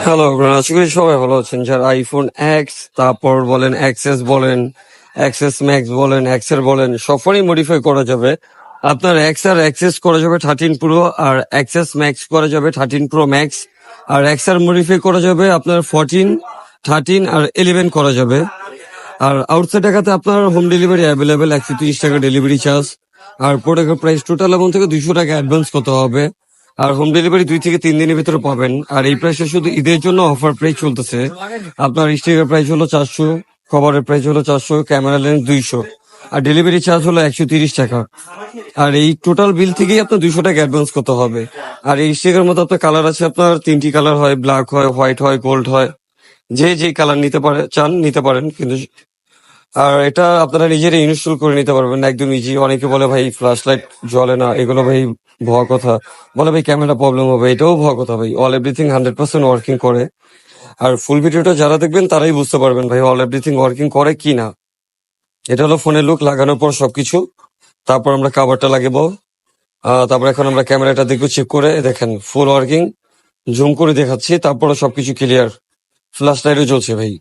Hello, আশা করি সবাই ভালো আছেন। যারা আইফোন এক্স, তারপর বলেন এক্সএস বলেন, এক্সএস ম্যাক্স বলেন, এক্সের বলেন, সব ফোনই মডিফাই করা যাবে। আপনার এক্স আর এক্সএস করা যাবে 13 প্রো, আর এক্সএস ম্যাক্স করা যাবে 13 প্রো ম্যাক্স, আর এক্স আর মডিফাই করা যাবে আপনার 14, 13 আর 11 করা যাবে। আর আউটসাইড ঢাকাতে আপনার হোম ডেলিভারি অ্যাভেলেবেল, 130 টাকা ডেলিভারি চার্জ। আর প্রোডাক্টের প্রাইস টোটাল অ্যামাউন্ট থেকে 200 টাকা অ্যাডভান্স করতে হবে। আর হোম ডেলিভারি 2 থেকে 3 দিনের ভিতরে পাবেন। আর এই প্রাইসে শুধু ঈদের জন্য অফার প্রাইস চলতেছে। আপনার স্টিকার প্রাইস হলো 400, কভারের প্রাইস হলো 400, ক্যামেরা লেন্স 200, আর ডেলিভারি চার্জ হলো 130 টাকা। আর এই টোটাল বিল থেকেই আপনার 200 টাকা অ্যাডভান্স করতে হবে। আর এই স্টিকার মতো আপনার কালার আছে, আপনার 3টি কালার হয়, ব্ল্যাক হয়, হোয়াইট হয়, গোল্ড হয়। যে কালার নিতে চান নিতে পারেন, কিন্তু আর এটা আপনারা নিজেরা ইনস্টল করে নিতে পারবেন একদম ইজি। অনেকে বলে ভাই ফ্ল্যাশ লাইট জ্বলে না, এগুলো ভাই ভুয়া কথা। বলে ভাই ক্যামেরা প্রবলেম হবে, এটাও ভুয়া কথা ভাই। অল এভরিথিং 100% ওয়ার্কিং করে। আর ফুল ভিডিওটা যারা দেখবেন তারাই বুঝতে পারবেন ভাই অল এভরিথিং ওয়ার্কিং করে কি না। এটা হলো ফোনের লুক, লাগানোর পর সবকিছু। তারপর আমরা কাভারটা লাগাবো। তারপর এখন আমরা ক্যামেরাটা দেখবো চেক করে। দেখেন ফুল ওয়ার্কিং, জুম করে দেখাচ্ছি, তারপরে সবকিছু ক্লিয়ার। ফ্ল্যাশ লাইটও জ্বলছে ভাই।